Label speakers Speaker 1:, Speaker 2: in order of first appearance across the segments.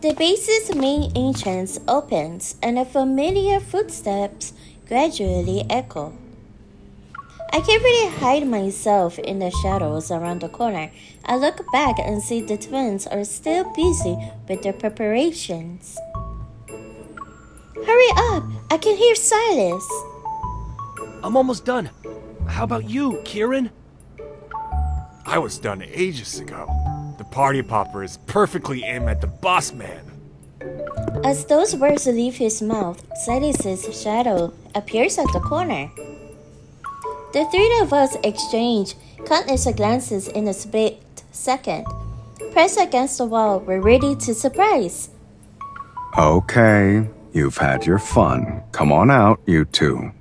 Speaker 1: The base's main entrance opens, and the familiar footsteps gradually echo. I can't really hide myself in the shadows around the corner. I look back and see the twins are still busy with their preparations. Hurry up! I can hear Sylus.
Speaker 2: I'm almost done. How about you, Kieran?
Speaker 3: I was done ages ago. The party popper is perfectly aimed at the boss man.
Speaker 1: As those words leave his mouth, Sylus's shadow appears at the corner. The three of us exchange countless glances in a split second. Pressed against the wall, we're ready to surprise.
Speaker 4: Okay, you've had your fun. Come on out, you two.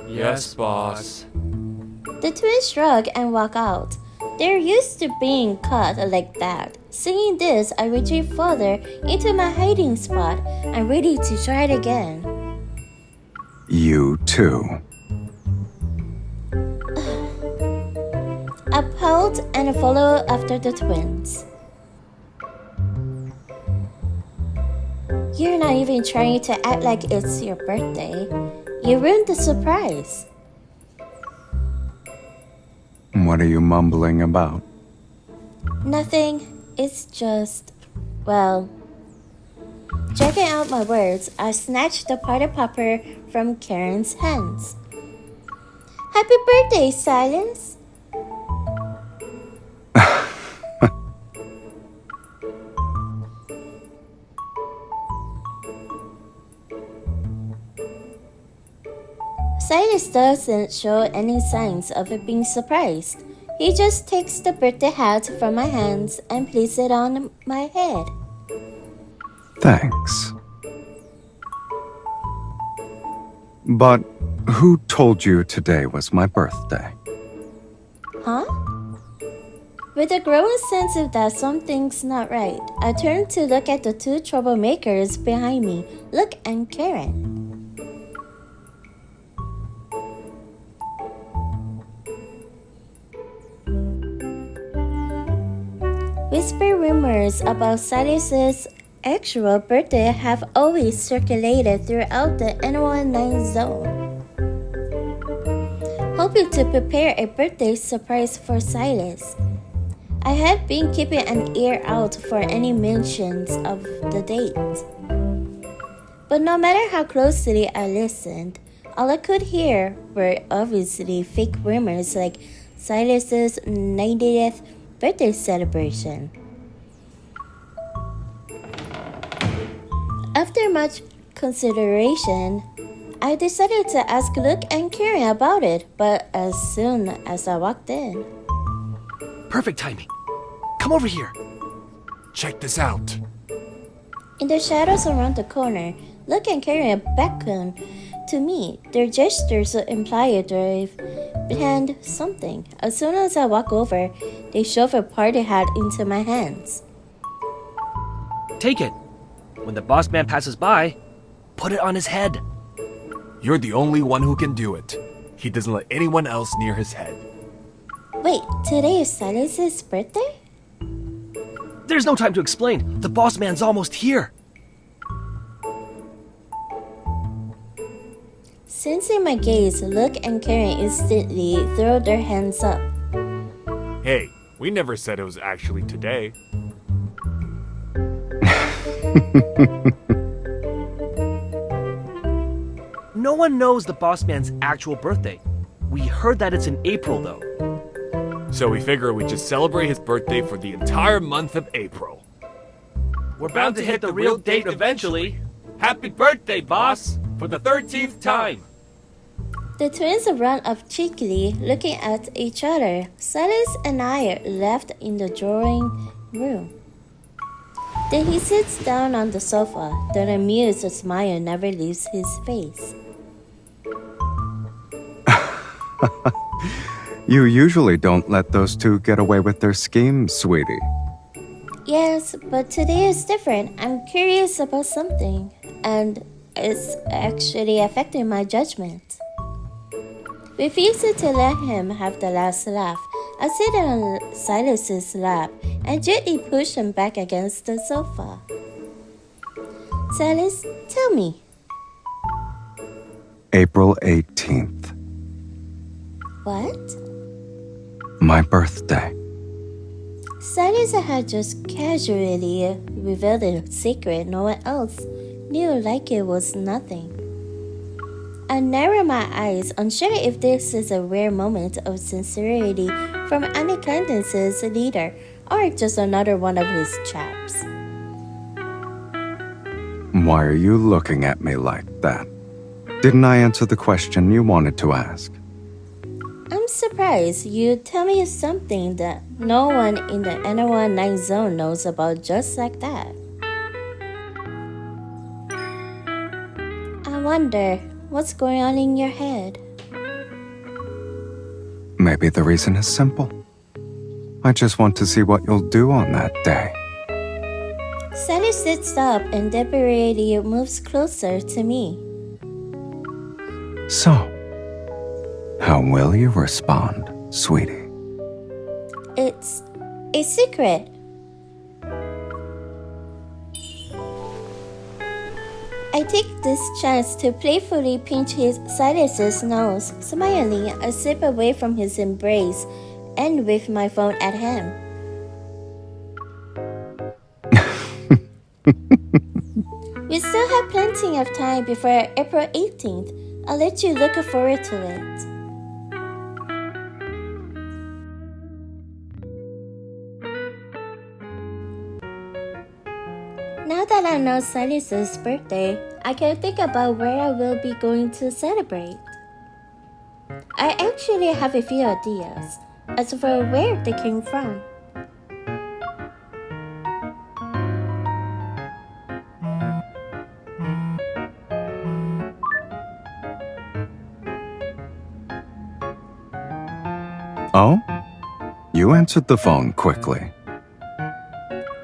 Speaker 3: Yes, boss.
Speaker 1: The twins shrug and walk out. They're used to being caught like that. Seeing this, I retreat further into my hiding spot. I'm ready to try it again.
Speaker 4: You too.
Speaker 1: I pout and follow after the twins. You're not even trying to act like it's your birthday. You ruined the surprise.
Speaker 4: What are you mumbling about?
Speaker 1: Nothing. It's just, well, checking out my words, I snatched the party popper from Karen's hands. Happy birthday, Sylus! Sylus doesn't show any signs of it being surprised. He just takes the birthday hat from my hands and places it on my head.
Speaker 4: Thanks. But who told you today was my birthday?
Speaker 1: Huh? With a growing sense of that something's not right, I turn to look at the two troublemakers behind me, Luke and Karen. Whisper rumors about Sylus's actual birthday have always circulated throughout the N19 zone. Hoping to prepare a birthday surprise for Sylus, I had been keeping an ear out for any mentions of the date. But no matter how closely I listened, all I could hear were obviously fake rumors like Sylus's 90th birthday celebration. After much consideration, I decided to ask Luke and Karen about it, but as soon as I walked in...
Speaker 2: Perfect timing. Come over here.
Speaker 3: Check this out.
Speaker 1: In the shadows around the corner, Luke and Karen beckon to me. Their gestures imply they've planned something. As soon as I walk over, they shove a party hat into my hands.
Speaker 2: Take it. When the boss man passes by, put it on his head.
Speaker 3: You're the only one who can do it. He doesn't let anyone else near his head.
Speaker 1: Wait, today is Sylus's birthday?
Speaker 2: There's no time to explain. The boss man's almost here.
Speaker 1: Sensing my gaze, Luke and Karen instantly throw their hands up.
Speaker 3: Hey, we never said it was actually today.
Speaker 2: No one knows the boss man's actual birthday. We heard that it's in April, though.
Speaker 3: So we figure we just celebrate his birthday for the entire month of April.
Speaker 5: We're bound to hit the real date eventually. Happy birthday, boss, for the 13th time.
Speaker 1: The twins run up cheekily, looking at each other. Sylus and I are left in the drawing room. Then he sits down on the sofa. The amused smile never leaves his face.
Speaker 4: You usually don't let those two get away with their schemes, sweetie.
Speaker 1: Yes, but today is different. I'm curious about something, and it's actually affecting my judgment. Refusing to let him have the last laugh, I sit on Sylus's lap and gently push him back against the sofa. Sylus, tell me.
Speaker 4: April 18th.
Speaker 1: What?
Speaker 4: My birthday.
Speaker 1: Sylus had just casually revealed a secret no one else knew, like it was nothing. I narrow my eyes, unsure if this is a rare moment of sincerity from Annie Candace's leader or just another one of his traps.
Speaker 4: Why are you looking at me like that? Didn't I answer the question you wanted to ask?
Speaker 1: I'm surprised you tell me something that no one in the 𝘠𝘠𝘅 zone knows about just like that. I wonder what's going on in your head.
Speaker 4: Maybe the reason is simple. I just want to see what you'll do on that day.
Speaker 1: Sally sits up and 𝘚𝘠𝘢𝘵 moves closer to me.
Speaker 4: So, how will you respond, sweetie?
Speaker 1: It's a secret. I take this chance to playfully pinch Sylus's nose. Smiling, I slip away from his embrace and wave my phone at him. We still have plenty of time before April 18th. I'll let you look forward to it. Now that I know Sylus's birthday, I can think about where I will be going to celebrate. I actually have a few ideas as for where they came from.
Speaker 4: Oh? You answered the phone quickly.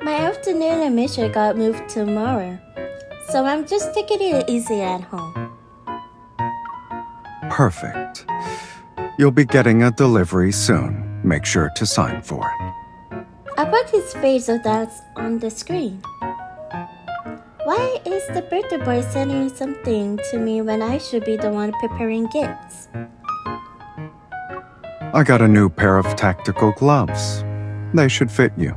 Speaker 1: My afternoon admission got moved tomorrow, so I'm just taking it easy at home.
Speaker 4: Perfect. You'll be getting a delivery soon. Make sure to sign for it.
Speaker 1: I put his face so that's on the screen. Why is the birthday boy sending something to me when I should be the one preparing gifts?
Speaker 4: I got a new pair of tactical gloves. They should fit you.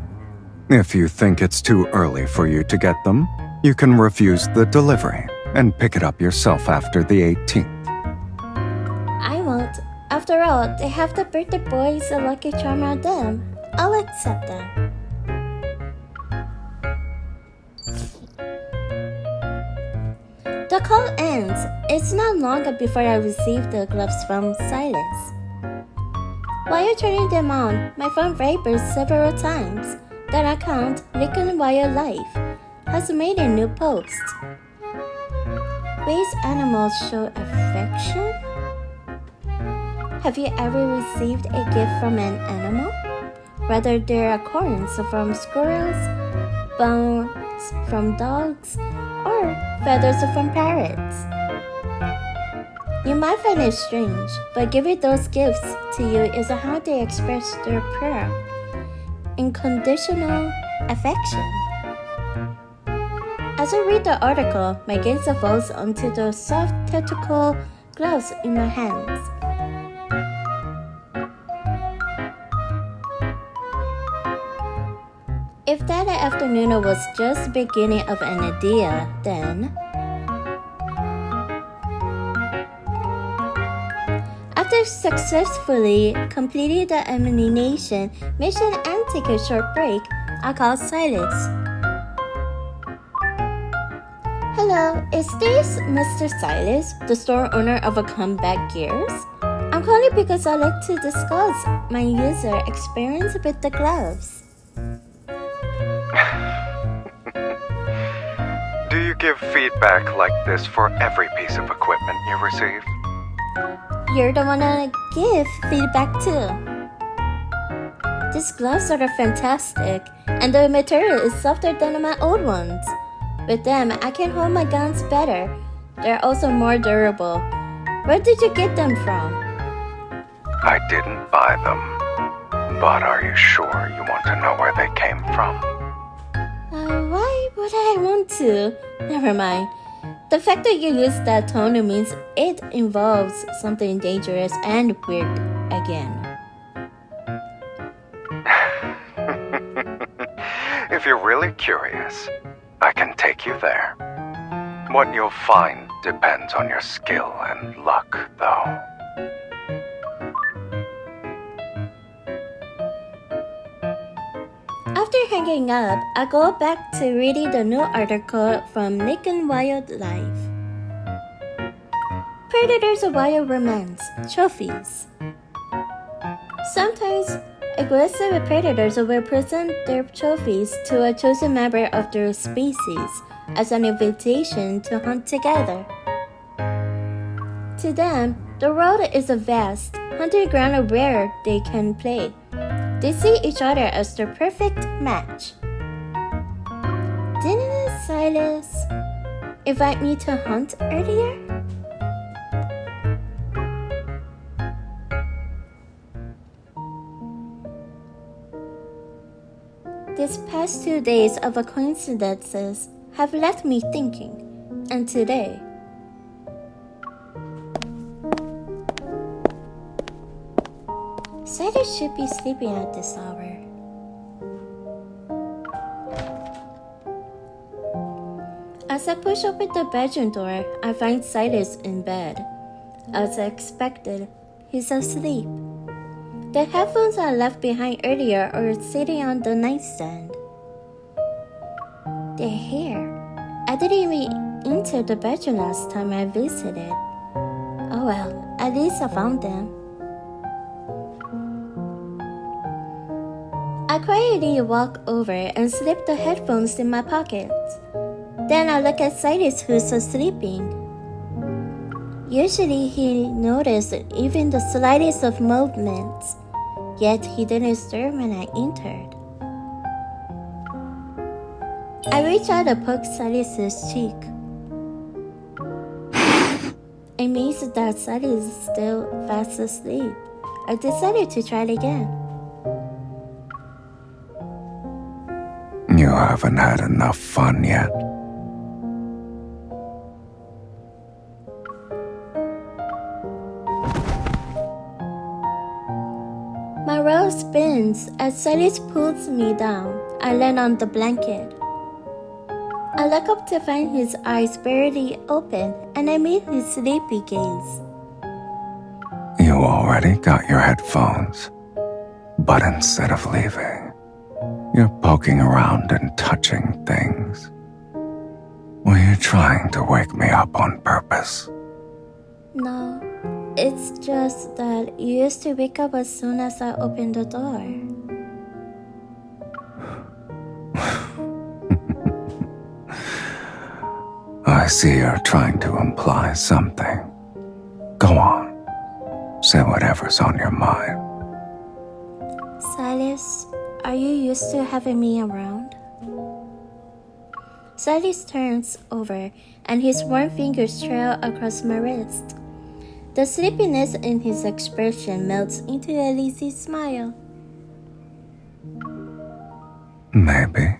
Speaker 4: If you think it's too early for you to get them, you can refuse the delivery and pick it up yourself after the 18th.
Speaker 1: I won't. After all, they have the birthday boys a lucky charm on them. I'll accept them. The call ends. It's not long before I receive the gloves from Sylus. While turning them on, my phone vibrates several times. That account, Lincoln Wildlife, has made a new post. Ways animals show affection? Have you ever received a gift from an animal? Whether they're acorns from squirrels, bones from dogs, or feathers from parrots. You might find it strange, but giving those gifts to you is how they express their prayer. Unconditional affection. As I read the article, my gaze falls onto the soft tactical gloves in my hands. If that afternoon was just the beginning of an idea, then after successfully completing the elimination mission and take a short break, I called Sylus. Hello, is this Mr. Sylus, the store owner of Combat Gears? I'm calling because I'd like to discuss my user experience with the gloves.
Speaker 4: Do you give feedback like this for every piece of equipment you receive?
Speaker 1: You're the one I give feedback to. These gloves are fantastic, and the material is softer than my old ones. With them, I can hold my guns better. They're also more durable. Where did you get them from?
Speaker 4: I didn't buy them. But are you sure you want to know where they came from?
Speaker 1: Why would I want to? Never mind. The fact that you use that tone means it involves something dangerous and weird again.
Speaker 4: If you're really curious, I can take you there. What you'll find depends on your skill and luck, though.
Speaker 1: After hanging up, I go back to reading the new article from 𝘠𝘠𝘠𝘕. Predators of wild romance, trophies. Sometimes, aggressive predators will present their trophies to a chosen member of their species as an invitation to hunt together. To them, the world is a vast hunting ground where they can play. They see each other as the perfect match. Didn't Sylus invite me to hunt earlier? These past 2 days of coincidences have left me thinking, and today, Sylus should be sleeping at this hour. As I push open the bedroom door, I find Sylus in bed. As I expected, he's asleep. The headphones I left behind earlier are sitting on the nightstand. They're here. I didn't even enter the bedroom last time I visited. Oh well, at least I found them. I quietly walk over and slip the headphones in my pocket. Then I look at Sylus, who's sleeping. Usually he noticed even the slightest of movements, yet he didn't stir when I entered. I reach out and poke Sylus' cheek. Amazed that Sylus is still fast asleep, I decided to try it again.
Speaker 4: You haven't had enough fun yet.
Speaker 1: My world spins as Sylus pulls me down. I land on the blanket. I look up to find his eyes barely open, and I meet his sleepy gaze.
Speaker 4: You already got your headphones, but instead of leaving, you're poking around and touching things. Were you trying to wake me up on purpose?
Speaker 1: No, it's just that you used to wake up as soon as I opened the door.
Speaker 4: I see you're trying to imply something. Go on. Say whatever's on your mind.
Speaker 1: Sylus, are you used to having me around? Sylus turns over and his warm fingers trail across my wrist. The sleepiness in his expression melts into a lazy smile.
Speaker 4: Maybe.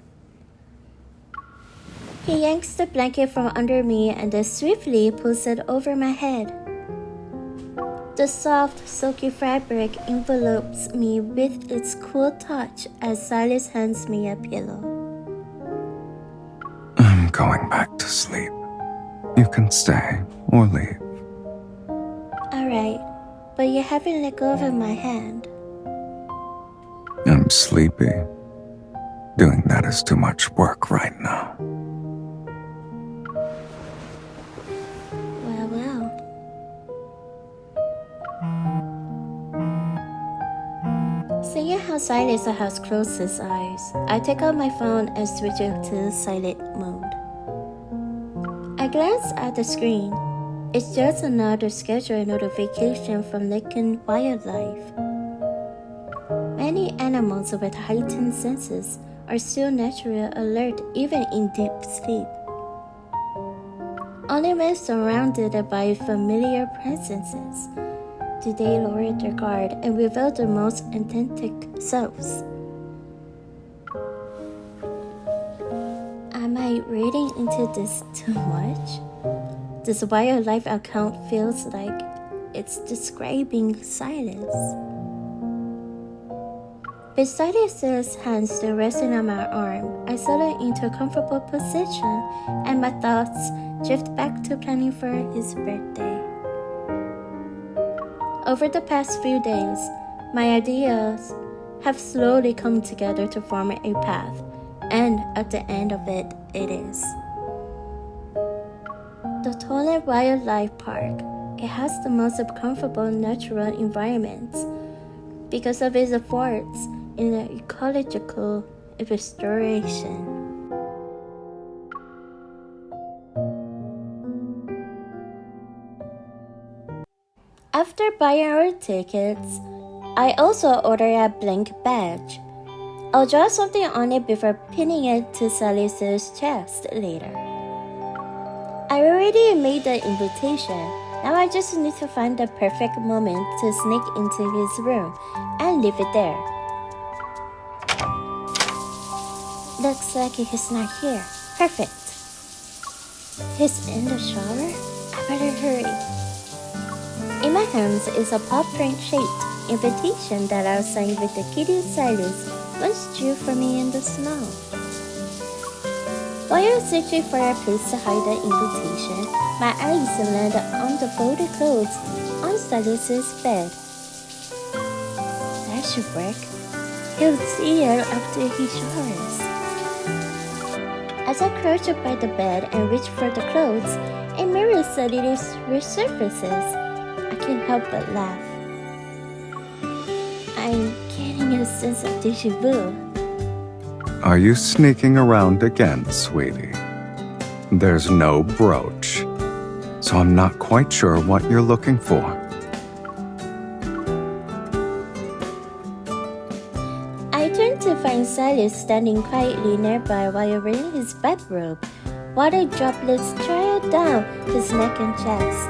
Speaker 1: He yanks the blanket from under me and then swiftly pulls it over my head. The soft, silky fabric envelopes me with its cool touch as Sylus hands me a pillow.
Speaker 4: I'm going back to sleep. You can stay or leave.
Speaker 1: Alright, but you haven't let go of my hand.
Speaker 4: I'm sleepy. Doing that is too much work right now.
Speaker 1: Well. Seeing how Sylus has closed his eyes, I take out my phone and switch it to silent mode. I glance at the screen. It's just another scheduled notification from 𝘠𝘠𝘠𝘕. Many animals with heightened senses are still naturally alert even in deep sleep. Only when surrounded by familiar presences do they lower their guard and reveal their most authentic selves. I'm Am I reading into this too much? This wildlife account feels like it's describing Sylus. With Sylus' hands still resting on my arm, I settle into a comfortable position and my thoughts drift back to planning for his birthday. Over the past few days, my ideas have slowly come together to form a path, and at the end of it, it is the 𝘠𝘠𝘢 Wildlife Park. It has the most comfortable natural environments because of its efforts in the ecological restoration. After buying our tickets, I also ordered a blank badge. I'll draw something on it before pinning it to Sylus' chest later. I already made the invitation. Now I just need to find the perfect moment to sneak into his room and leave it there. Looks like he's not here. Perfect. He's in the shower? I better hurry. In my hands is a paw print-shaped invitation that I signed with the kitty Sylus once drew for me in the snow. While searching for a place to hide the invitation, my eyes landed on the folded clothes on Sylus' bed. That should work. He'll see it after he showers. As I crouch up by the bed and reach for the clothes, a mirror suddenly resurfaces. I can't help but laugh. I'm getting a sense of déjà vu.
Speaker 4: Are you sneaking around again, sweetie? There's no brooch, so I'm not quite sure what you're looking for.
Speaker 1: I turned to find Sylus standing quietly nearby while wearing his bathrobe. Water droplets trailed down his neck and chest.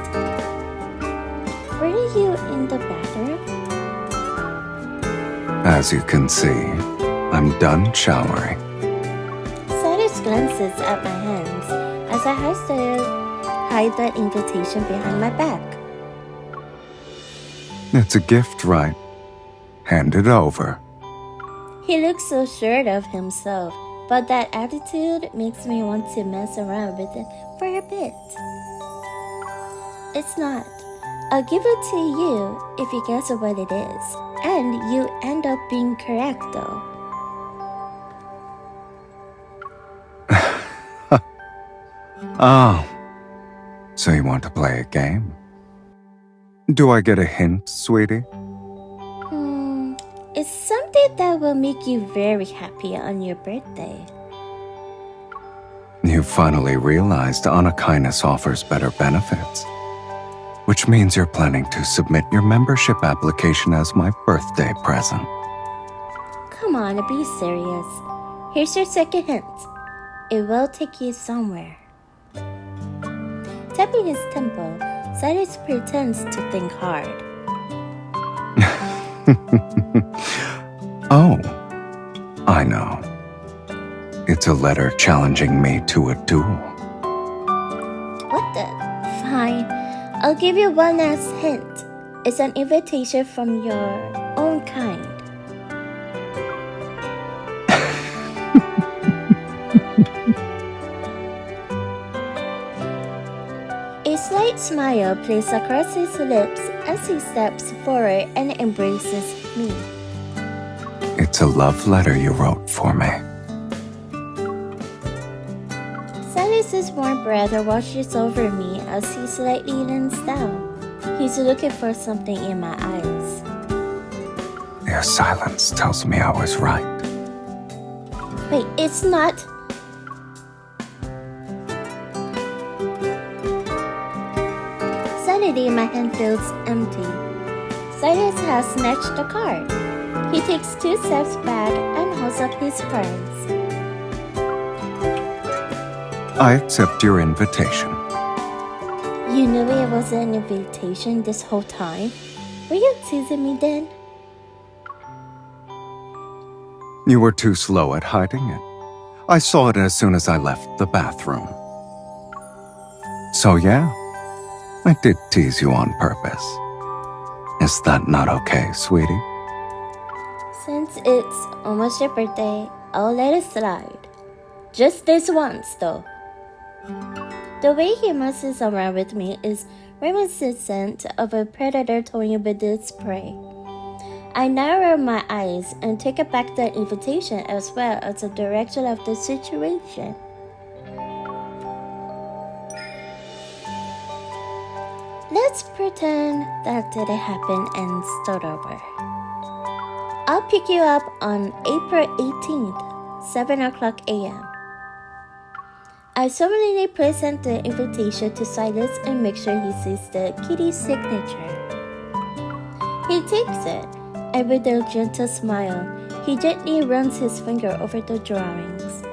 Speaker 1: Were you in the bathroom?
Speaker 4: As you can see, I'm done showering.
Speaker 1: Sylus glances at my hands as I hide the invitation behind my back.
Speaker 4: It's a gift, right? Hand it over.
Speaker 1: He looks so sure of himself, but that attitude makes me want to mess around with it for a bit. It's not. I'll give it to you if you guess what it is, and you end up being correct though.
Speaker 4: Oh, so you want to play a game? Do I get a hint, sweetie?
Speaker 1: It's something that will make you very happy on your birthday.
Speaker 4: You finally realized honest kindness offers better benefits, which means you're planning to submit your membership application as my birthday present.
Speaker 1: Come on, be serious. Here's your second hint. It will take you somewhere. Tapping his temple, Sylus pretends to think hard.
Speaker 4: Oh, I know. It's a letter challenging me to a duel.
Speaker 1: What the? Fine. I'll give you one last hint. It's an invitation from your own kind. A slight smile plays across his lips as he steps forward and embraces me.
Speaker 4: It's a love letter you wrote for me.
Speaker 1: Sylus' warm breath washes over me as he slightly leans down. He's looking for something in my eyes.
Speaker 4: Your silence tells me I was right.
Speaker 1: Wait, it's not. Suddenly, my hand feels empty. Sylus has snatched the card. He takes 2 steps back and holds up his cards.
Speaker 4: I accept your invitation.
Speaker 1: You knew it was an invitation this whole time? Were you teasing me then?
Speaker 4: You were too slow at hiding it. I saw it as soon as I left the bathroom. So yeah, I did tease you on purpose. Is that not okay, sweetie?
Speaker 1: Since it's almost your birthday, I'll let it slide. Just this once, though. The way he messes around with me is reminiscent of a predator toying with its prey. I narrow my eyes and take back the invitation as well as the direction of the situation. Let's pretend that didn't happen and start over. I'll pick you up on April 18th, 7 o'clock a.m. I solemnly present the invitation to Sylus and make sure he sees the kitty's signature. He takes it, and with a gentle smile, he gently runs his finger over the drawings.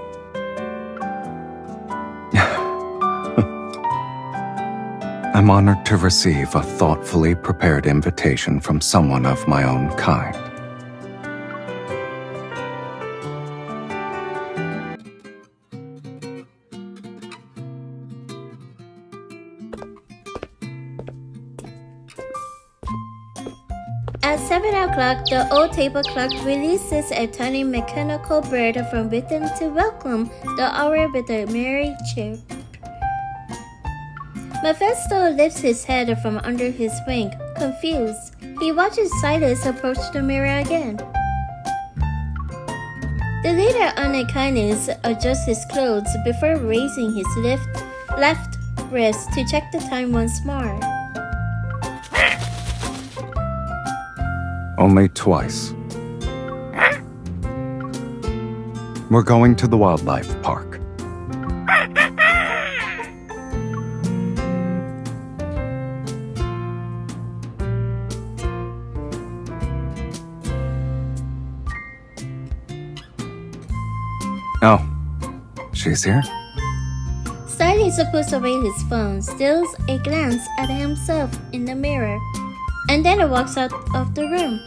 Speaker 4: I'm honored to receive a thoughtfully prepared invitation from someone of my own kind.
Speaker 1: At 7 o'clock, the old table clock releases a tiny mechanical bird from within to welcome the hour with a merry chirp. Mephisto lifts his head from under his wing, confused. He watches Sylus approach the mirror again. The leader on a kindness adjusts his clothes before raising his left wrist to check the time once more.
Speaker 4: Only twice. We're going to the wildlife park. Oh, she's here?
Speaker 1: Sylus puts away his phone, steals a glance at himself in the mirror, and then walks out of the room.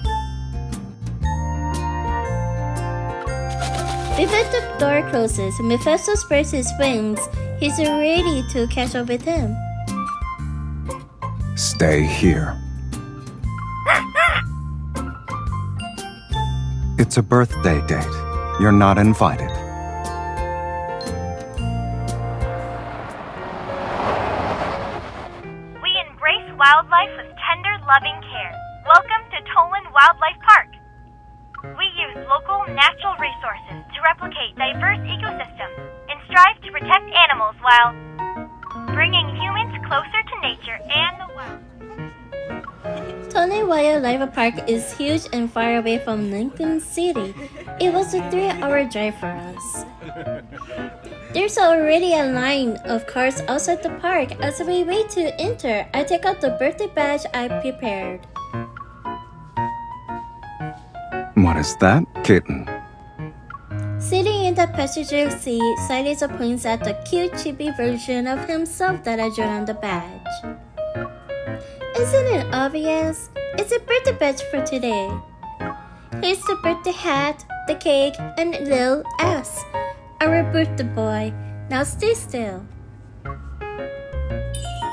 Speaker 1: Before the door closes, Mephisto spreads his wings. He's ready to catch up with him.
Speaker 4: Stay here. It's a birthday date. You're not invited.
Speaker 6: We embrace wildlife with tender, loving care. Welcome to 𝘠𝘓 Wildlife Park. We use local natural resources to replicate diverse ecosystems and strive to protect animals while bringing humans closer to nature and the wild.
Speaker 1: 𝘠𝘓 Wildlife Park is huge and far away from Lincoln City. It was a 3-hour drive for us. There's already a line of cars outside the park. As we wait to enter, I take out the birthday badge I prepared.
Speaker 4: What is that, kitten?
Speaker 1: Sitting in the passenger seat, Sylus points at the cute chibi version of himself that I drew on the badge. Isn't it obvious? It's a birthday badge for today. Here's the birthday hat, the cake, and Lil S, our birthday boy. Now stay still.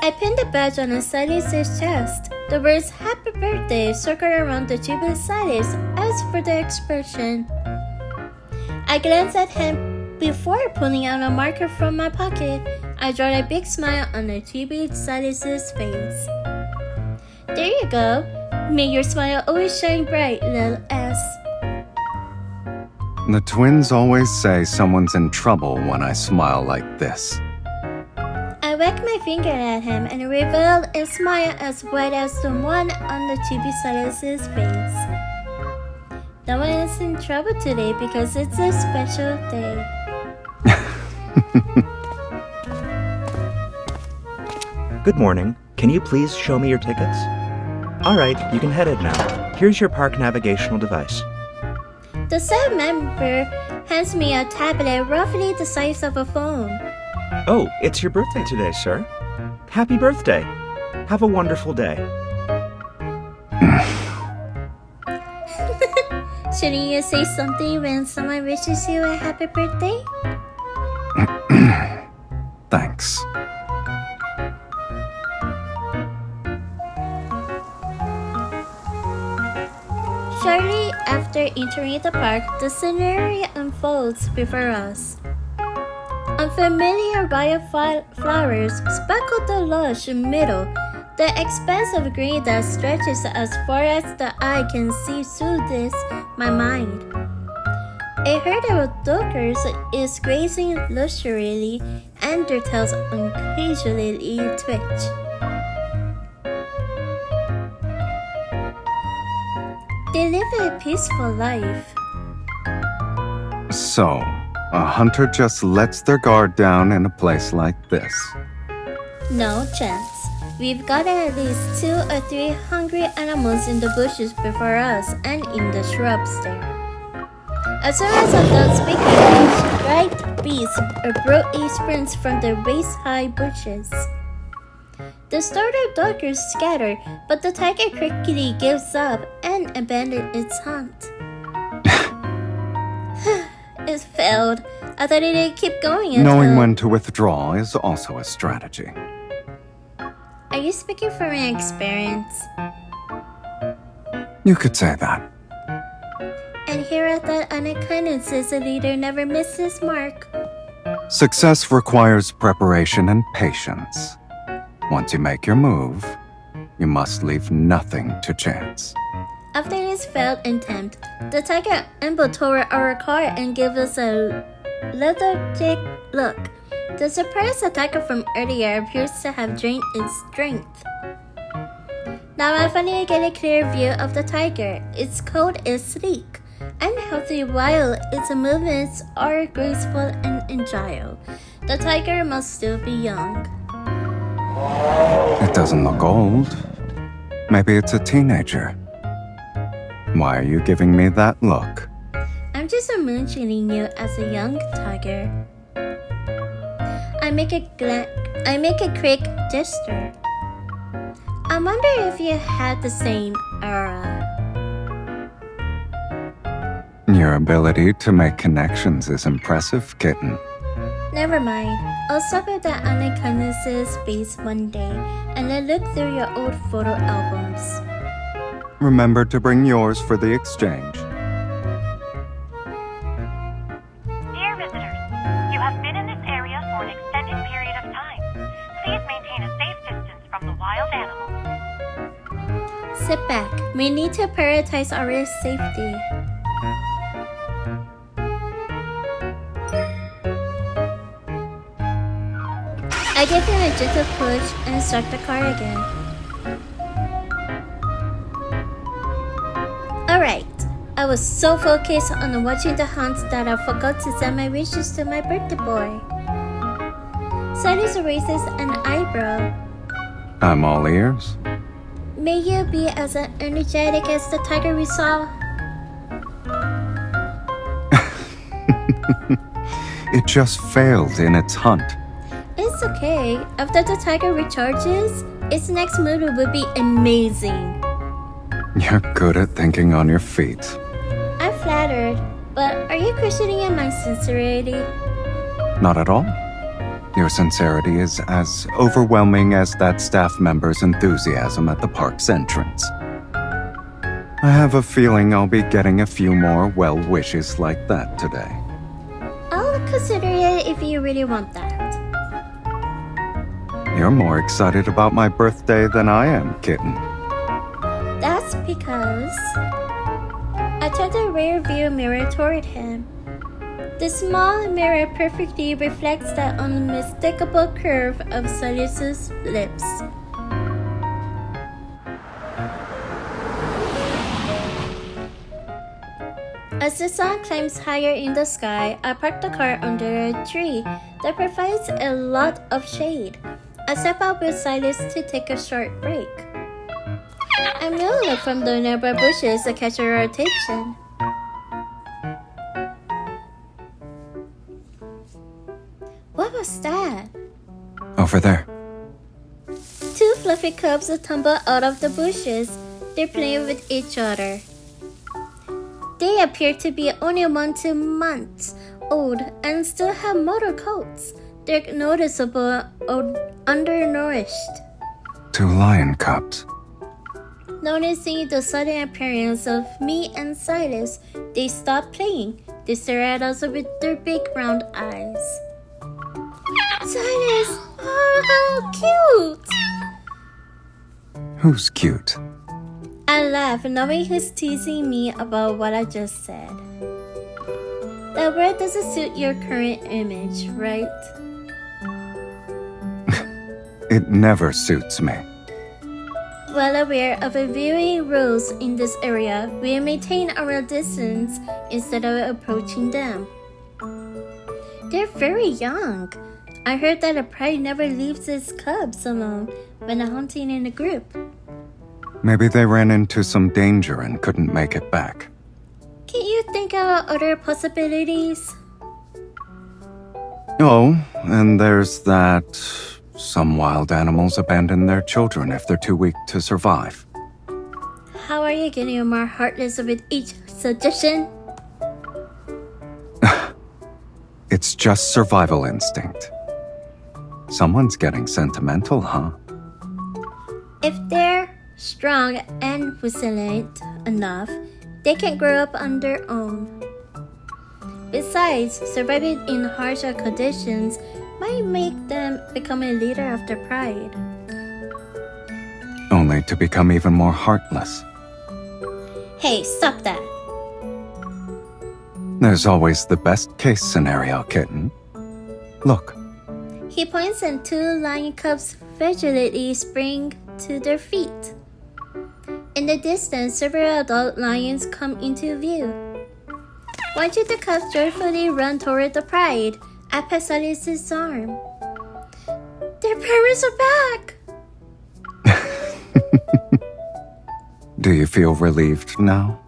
Speaker 1: I pinned the badge on Sylus' chest. The words Happy Birthday circle around the chibi Sylus as for the expression. I glance at him before pulling out a marker from my pocket. I draw a big smile on the chibi Sylus' face. There you go. May your smile always shine bright, Lil S.
Speaker 4: The twins always say someone's in trouble when I smile like this.
Speaker 1: I whack my finger at him and reveal a smile as wide as the one on the chibi Sylus' face. No one is in trouble today because it's a special day.
Speaker 7: Good morning. Can you please show me your tickets? All right, you can head it now. Here's your park navigational device.
Speaker 1: The staff member hands me a tablet roughly the size of a phone.
Speaker 7: Oh, it's your birthday today, sir. Happy birthday. Have a wonderful day.
Speaker 1: Shouldn't you say something when someone wishes you a happy birthday?
Speaker 4: thanks.
Speaker 1: Shortly after entering the park, the scenery unfolds before us. Unfamiliar wildflowers speckle the lush meadow, the expanse of green that stretches as far as the eye can see soothes my mind. A herd of duckers is grazing luxuriously, and their tails occasionally twitch. They live a peaceful life.
Speaker 4: So, a hunter just lets their guard down in a place like this.
Speaker 1: No chance. We've got at least 2 or 3 hungry animals in the bushes before us and in the shrubs there. As soon as I'm done speaking, a striped beast abruptly sprints from the waist-high bushes. The startled duckers scatter, but the tiger quickly gives up and abandons its hunt. It failed. I thought it'd keep going until...
Speaker 4: Knowing when to withdraw is also a strategy.
Speaker 1: Are you speaking from your experience?
Speaker 4: You could say that.
Speaker 1: And here I thought unkindness as a leader never missed his mark.
Speaker 4: Success requires preparation and patience. Once you make your move, you must leave nothing to chance.
Speaker 1: After his failed attempt, the tiger ambled toward our car and gave us a lethargic look. The surprise attacker from earlier appears to have drained its strength. Now I finally get a clear view of the tiger. Its coat is sleek and healthy while its movements are graceful and agile. The tiger must still be young.
Speaker 4: It doesn't look old. Maybe it's a teenager. Why are you giving me that look?
Speaker 1: I'm just imagining you as a young tiger. I make a quick gesture. I wonder if you had the same aura.
Speaker 4: Your ability to make connections is impressive, kitten.
Speaker 1: Never mind. I'll stop at the unkindnesses space one day and then look through your old photo albums.
Speaker 4: Remember to bring yours for the exchange.
Speaker 6: Dear visitors, you have been in this area for an extended period of time. Please maintain a safe distance from the wild animals.
Speaker 1: Sit back. We need to prioritize our safety. I gave him a gentle push and start the car again. Alright, I was so focused on watching the hunt that I forgot to send my wishes to my birthday boy. Sylus raises an eyebrow.
Speaker 4: I'm all ears.
Speaker 1: May you be as energetic as the tiger we saw.
Speaker 4: It just failed in its hunt.
Speaker 1: It's okay. After the tiger recharges, its next move will be amazing.
Speaker 4: You're good at thinking on your feet.
Speaker 1: I'm flattered, but are you questioning my sincerity?
Speaker 4: Not at all. Your sincerity is as overwhelming as that staff member's enthusiasm at the park's entrance. I have a feeling I'll be getting a few more well wishes like that today.
Speaker 1: I'll consider it if you really want that.
Speaker 4: You're more excited about my birthday than I am, kitten.
Speaker 1: That's because I turned the rear view mirror toward him. The small mirror perfectly reflects the unmistakable curve of Sylus's lips. As the sun climbs higher in the sky, I park the car under a tree that provides a lot of shade. I step out with Sylus to take a short break. I will look from the nearby bushes to catch her attention. What was that?
Speaker 4: Over there.
Speaker 1: 2 fluffy cubs tumble out of the bushes. They're playing with each other. They appear to be only 1 to 2 months old and still have motor coats. They're noticeable undernourished.
Speaker 4: 2 lion cubs.
Speaker 1: Noticing the sudden appearance of me and Sylus, they stop playing. They stare at us with their big round eyes. Sylus! Oh, how cute!
Speaker 4: Who's cute?
Speaker 1: I laugh, knowing he's teasing me about what I just said. That word doesn't suit your current image, right?
Speaker 4: It never suits me.
Speaker 1: Well aware of the viewing rules in this area, we maintain our distance instead of approaching them. They're very young. I heard that a pride never leaves its cubs alone when hunting in a group.
Speaker 4: Maybe they ran into some danger and couldn't make it back.
Speaker 1: Can you think of other possibilities?
Speaker 4: Oh, and there's that some wild animals abandon their children if they're too weak to survive.
Speaker 1: How are you getting more heartless with each suggestion?
Speaker 4: It's just survival instinct. Someone's getting sentimental, huh?
Speaker 1: If they're strong and resilient enough, they can grow up on their own. Besides, surviving in harsher conditions might make them become a leader of their pride.
Speaker 4: Only to become even more heartless.
Speaker 1: Hey, stop that.
Speaker 4: There's always the best case scenario, kitten. Look.
Speaker 1: He points and 2 lion cubs vigilantly spring to their feet. In the distance, several adult lions come into view. Watching the cubs joyfully run toward the pride, I pat Sylus' arm. Their parents are back!
Speaker 4: Do you feel relieved now?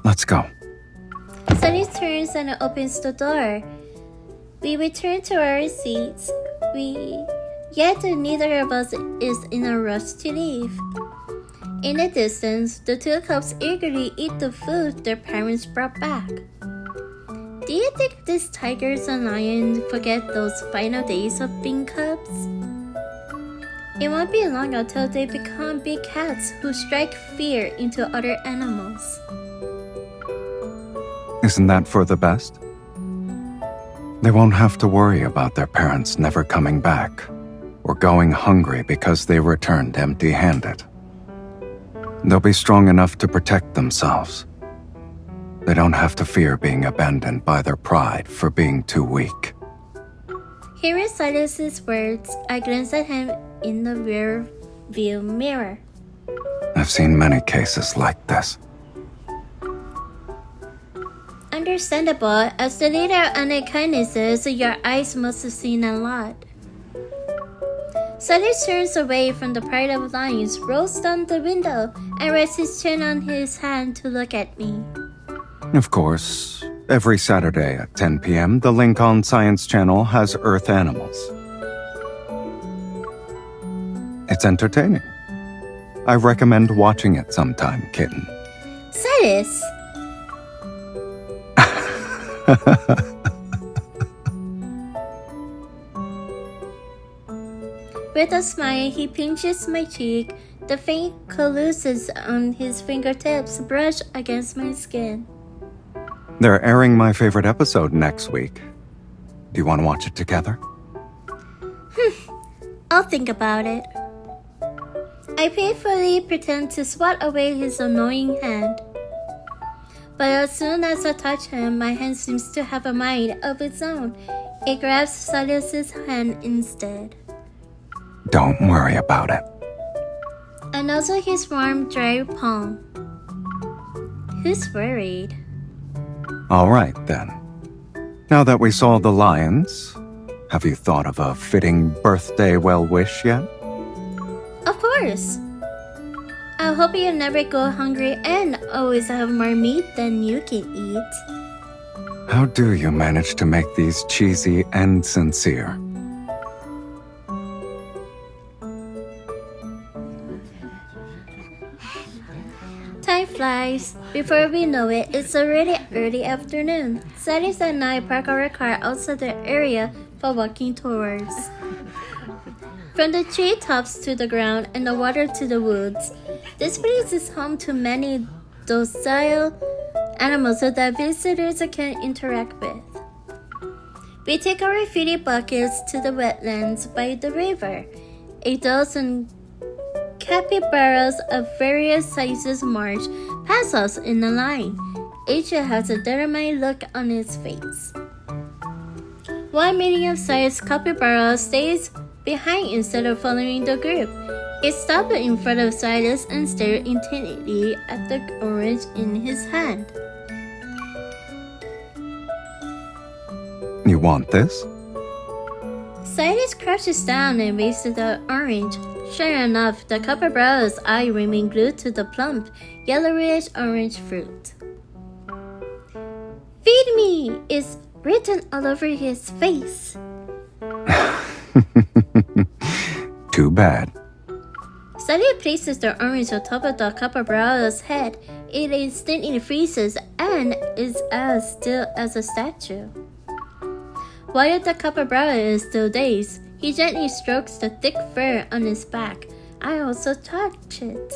Speaker 4: Let's go.
Speaker 1: Sylus turns and opens the door. We return to our seats. Yet neither of us is in a rush to leave. In the distance, the 2 cubs eagerly eat the food their parents brought back. Do you think these tigers and lions forget those final days of being cubs? It won't be long until they become big cats who strike fear into other animals.
Speaker 4: Isn't that for the best? They won't have to worry about their parents never coming back or going hungry because they returned empty-handed. They'll be strong enough to protect themselves. They don't have to fear being abandoned by their pride for being too weak.
Speaker 1: Hearing Sylus' words, I glance at him in the rear view mirror.
Speaker 4: I've seen many cases like this.
Speaker 1: Understandable, as the leader of unkindnesses, your eyes must have seen a lot. Sylus turns away from the pride of lions, rolls down the window, and rests his chin on his hand to look at me.
Speaker 4: Of course, every Saturday at 10 p.m., the link on Science Channel has Earth Animals. It's entertaining. I recommend watching it sometime, kitten.
Speaker 1: Sylus! With a smile, he pinches my cheek. The faint calluses on his fingertips brush against my skin.
Speaker 4: They're airing my favorite episode next week. Do you want to watch it together?
Speaker 1: I'll think about it. I painfully pretend to swat away his annoying hand. But as soon as I touch him, my hand seems to have a mind of its own. It grabs Sylus' hand instead.
Speaker 4: Don't worry about it.
Speaker 1: And also his warm, dry palm. Who's worried?
Speaker 4: All right, then. Now that we saw the lions, have you thought of a fitting birthday well-wish yet?
Speaker 1: Of course. I hope you never go hungry and always have more meat than you can eat.
Speaker 4: How do you manage to make these cheesy and sincere?
Speaker 1: Time flies. Before we know it, it's already early afternoon. Sylus and I park our car outside the area for walking tours. From the treetops to the ground and the water to the woods, this place is home to many docile animals that visitors can interact with. We take our feeding buckets to the wetlands by the river. A dozen capybaras of various sizes march past us in a line. Each has a determined look on its face. One medium-sized capybara stays behind instead of following the group. It stopped in front of Sylus and stared intently at the orange in his hand.
Speaker 4: You want this?
Speaker 1: Sylus crouches down and waves to the orange. Sure enough, the capybara's eye remained glued to the plump, yellowish orange fruit. "Feed me!" is written all over his face.
Speaker 4: Too bad.
Speaker 1: Sylus places the orange on top of the capybara's head. It instantly freezes and is as still as a statue. While the capybara is still dazed, he gently strokes the thick fur on his back. I also touch it.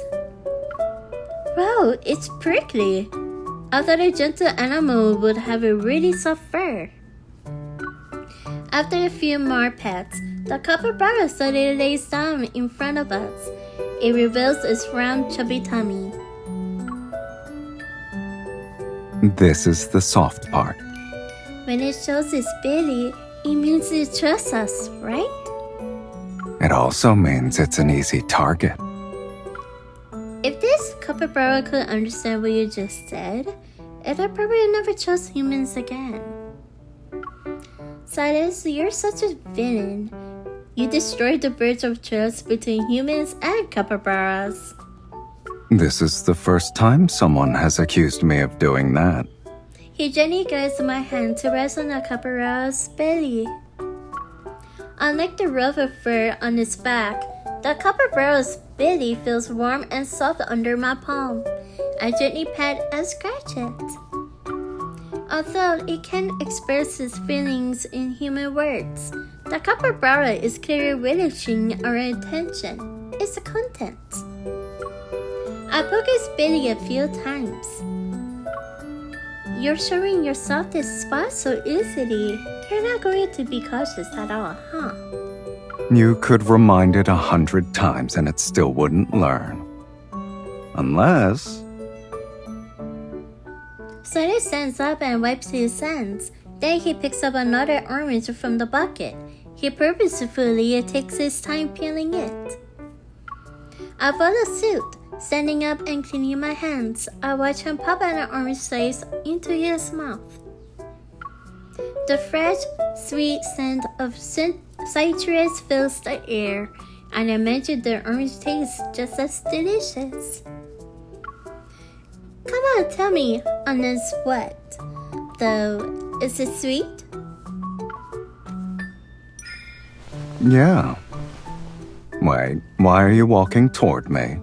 Speaker 1: Wow, it's prickly. I thought a gentle animal would have a really soft fur. After a few more pets, the capybara suddenly lays down in front of us. It reveals its round, chubby tummy.
Speaker 4: This is the soft part.
Speaker 1: When it shows its belly, it means it trusts us, right?
Speaker 4: It also means it's an easy target.
Speaker 1: If this capybara could understand what you just said, it would probably never trust humans again. Sylus, you're such a villain. You destroyed the bridge of trust between humans and capybaras.
Speaker 4: This is the first time someone has accused me of doing that.
Speaker 1: He gently guides my hand to rest on the capybara's belly. Unlike the rougher fur on its back, the capybara's belly feels warm and soft under my palm. I gently pat and scratch it. Although it can't express its feelings in human words, the capybara is clearly relishing our attention. It's the content. I poke its belly a few times. You're showing your softest spot so easily. You're not going to be cautious at all, huh?
Speaker 4: You could remind it 100 times and it still wouldn't learn. Unless...
Speaker 1: Sylus stands up and wipes his hands. Then he picks up another orange from the bucket. He purposefully takes his time peeling it. I follow suit. Standing up and cleaning my hands, I watch him pop an orange slice into his mouth. The fresh, sweet scent of citrus fills the air, and I imagine the orange tastes just as delicious. Come on, tell me, honest what? Though, is it sweet?
Speaker 4: Yeah. Wait, why are you walking toward me?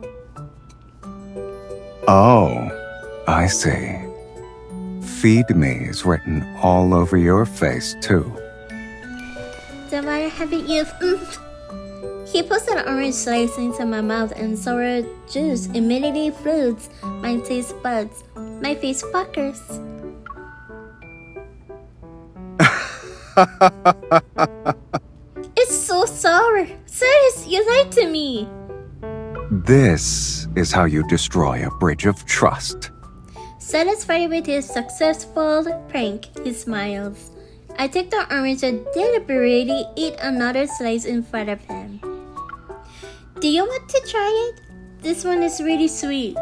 Speaker 4: Oh, I see. Feed me is written all over your face, too.
Speaker 1: Then why haven't you... He puts an orange slice into my mouth and sour juice immediately floods my taste buds. My face puckers. It's so sour. Sylus, you lied to me.
Speaker 4: This is how you destroy a bridge of trust.
Speaker 1: Satisfied with his successful prank, he smiles. I take the orange and deliberately eat another slice in front of him. Do you want to try it? This one is really sweet.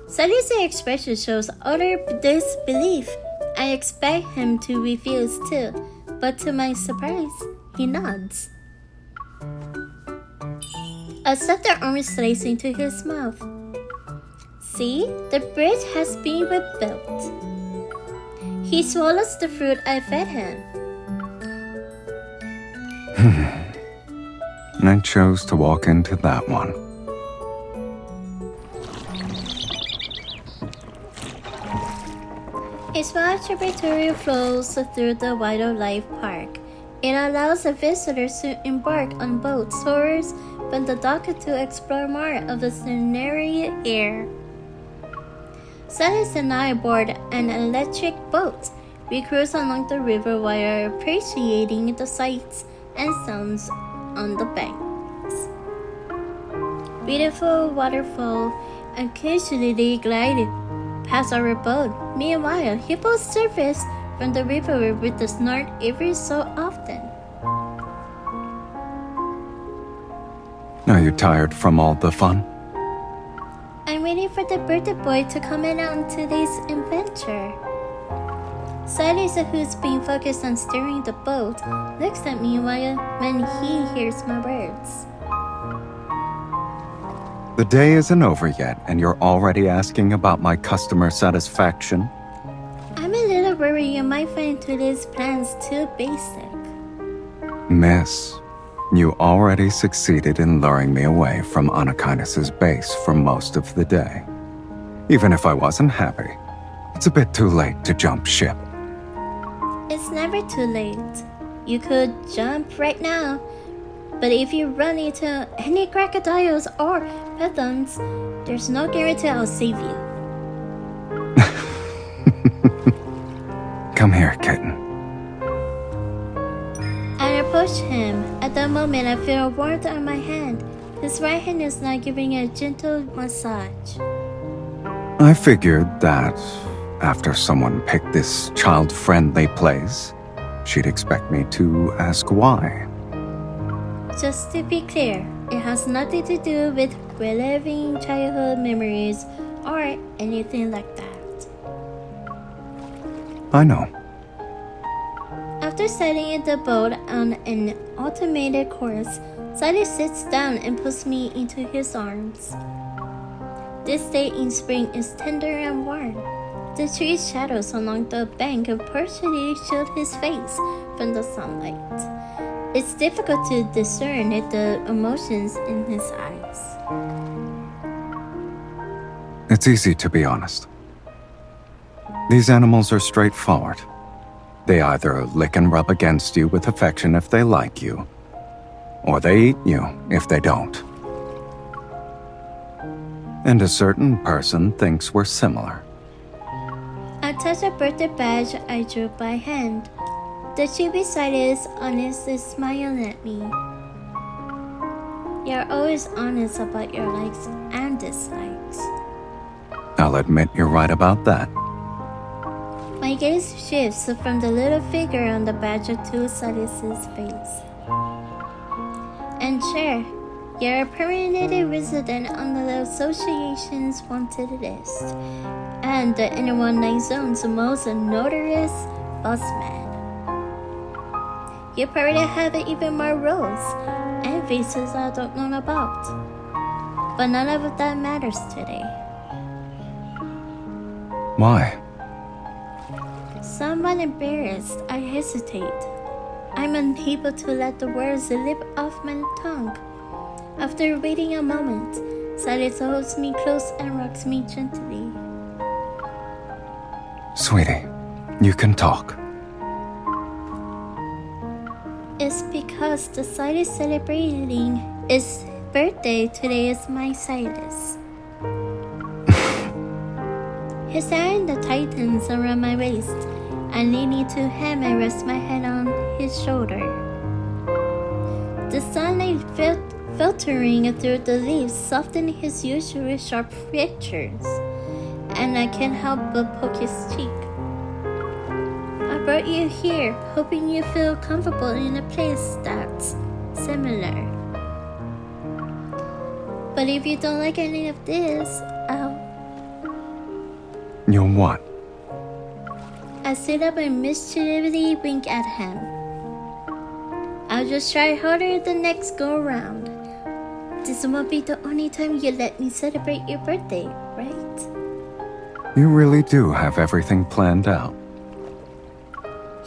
Speaker 1: Sylus' expression shows utter disbelief. I expect him to refuse too, but to my surprise, he nods. I stuff the orange slice into his mouth. See, the bridge has been rebuilt. He swallows the fruit I fed him.
Speaker 4: I chose to walk into that one.
Speaker 1: A small tributary flows through the wildlife park. It allows the visitors to embark on boat tours from the dock to explore more of the scenery here. Sylus and I board an electric boat. We cruise along the river while appreciating the sights and sounds on the banks. Beautiful waterfall occasionally glide past our boat. Meanwhile, hippos surface from the river with a snort every so often.
Speaker 4: Are you tired from all the fun?
Speaker 1: I'm waiting for the birthday boy to comment on today's adventure. Sylus, who's been focused on steering the boat, looks at me when he hears my words.
Speaker 4: The day isn't over yet, and you're already asking about my customer satisfaction?
Speaker 1: I'm a little worried you might find today's plans too basic.
Speaker 4: Miss, you already succeeded in luring me away from Anakinus's base for most of the day. Even if I wasn't happy, it's a bit too late to jump ship.
Speaker 1: It's never too late. You could jump right now, but if you run into any crocodiles or pythons, there's no guarantee I'll save you.
Speaker 4: Come here, kitten.
Speaker 1: I approach him. At that moment, I feel a warmth on my hand. His right hand is now giving a gentle massage.
Speaker 4: I figured that after someone picked this child-friendly place, she'd expect me to ask why.
Speaker 1: Just to be clear, it has nothing to do with reliving childhood memories or anything like that.
Speaker 4: I know.
Speaker 1: After setting the boat on an automated course, Sylus sits down and puts me into his arms. This day in spring is tender and warm. The tree's shadows along the bank partially shield his face from the sunlight. It's difficult to discern the emotions in his eyes.
Speaker 4: It's easy to be honest. These animals are straightforward. They either lick and rub against you with affection if they like you, or they eat you if they don't. And a certain person thinks we're similar.
Speaker 1: I touch a birthday badge I drew by hand. The tree beside it is honestly smiling at me. You're always honest about your likes and dislikes.
Speaker 4: I'll admit you're right about that.
Speaker 1: My gaze shifts from the little figure on the badge to Sylus's face. And sure, you're a permanent resident on the association's wanted list, and the N19 zone's most notorious bossman. You probably have even more roles and faces I don't know about, but none of that matters today.
Speaker 4: Why?
Speaker 1: Somewhat embarrassed, I hesitate. I'm unable to let the words slip off my tongue. After waiting a moment, Sylus holds me close and rocks me gently.
Speaker 4: Sweetie, you can talk.
Speaker 1: It's because the Sylus celebrating his birthday today is my Sylus. His hand tightens around my waist. I lean into him and rest my head on his shoulder. The sunlight filtering through the leaves softens his usually sharp features, and I can't help but poke his cheek. I brought you here, hoping you feel comfortable in a place that's similar. But if you don't like any of this,
Speaker 4: You'll what?
Speaker 1: I sit up and mischievously wink at him. I'll just try harder the next go around. This won't be the only time you let me celebrate your birthday, right?
Speaker 4: You really do have everything planned out.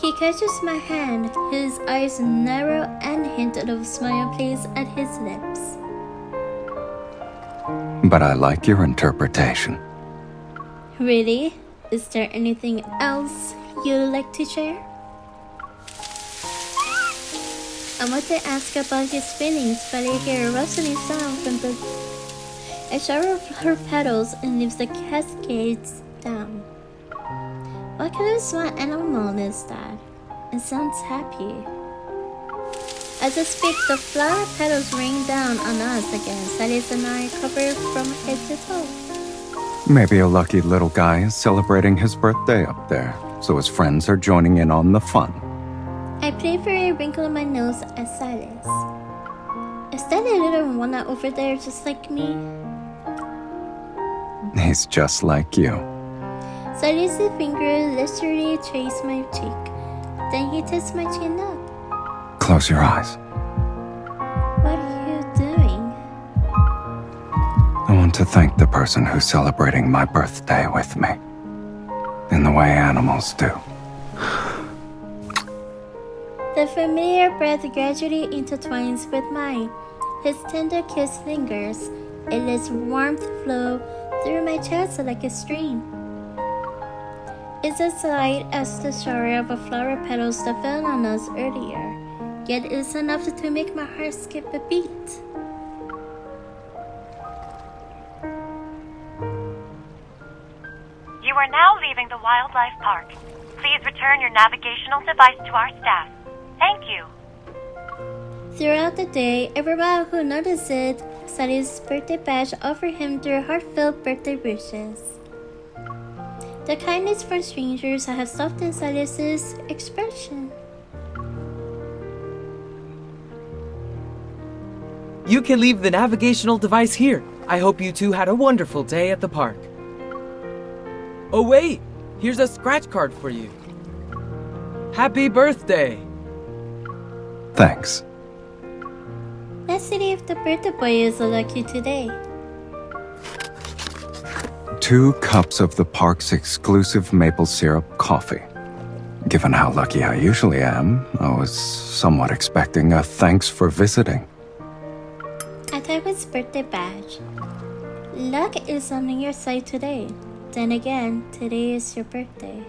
Speaker 1: He catches my hand, his eyes narrow and hint of a smile plays at his lips.
Speaker 4: But I like your interpretation.
Speaker 1: Really? Is there anything else you'd like to share? I want to ask about his feelings, but I hear a rustling sound from the a shower of her petals and leaves the cascades down. What kind of small animal is that? It sounds happy. As I speak, the flower petals rain down on us again. Sylus and I cover from head to toe.
Speaker 4: Maybe a lucky little guy is celebrating his birthday up there, so his friends are joining in on the fun.
Speaker 1: I play for a wrinkle in my nose at Sylus. Is that a little walnut over there just like me?
Speaker 4: He's just like you.
Speaker 1: Sylus' finger leisurely traces my cheek. Then he tilts my chin up.
Speaker 4: Close your eyes.
Speaker 1: What are you doing?
Speaker 4: I want to thank the person who's celebrating my birthday with me. In the way animals do.
Speaker 1: The familiar breath gradually intertwines with mine. His tender kiss lingers. It lets warmth flow through my chest like a stream. It's as light as the shower of flower petals that fell on us earlier, yet it's enough to make my heart skip a beat.
Speaker 6: You are now leaving the wildlife park. Please return your navigational device to our staff. Thank you.
Speaker 1: Throughout the day, everyone who noticed it, Sylus' birthday badge offered him their heartfelt birthday wishes. The kindness from strangers have softened Sylus' expression.
Speaker 8: You can leave the navigational device here. I hope you two had a wonderful day at the park. Oh wait, here's a scratch card for you. Happy birthday!
Speaker 4: Thanks.
Speaker 1: Let's see if the birthday boy is lucky today.
Speaker 4: 2 cups of the park's exclusive maple syrup coffee. Given how lucky I usually am, I was somewhat expecting a thanks for visiting.
Speaker 1: I type his birthday badge. Luck is on your side today. Then again, today is your birthday.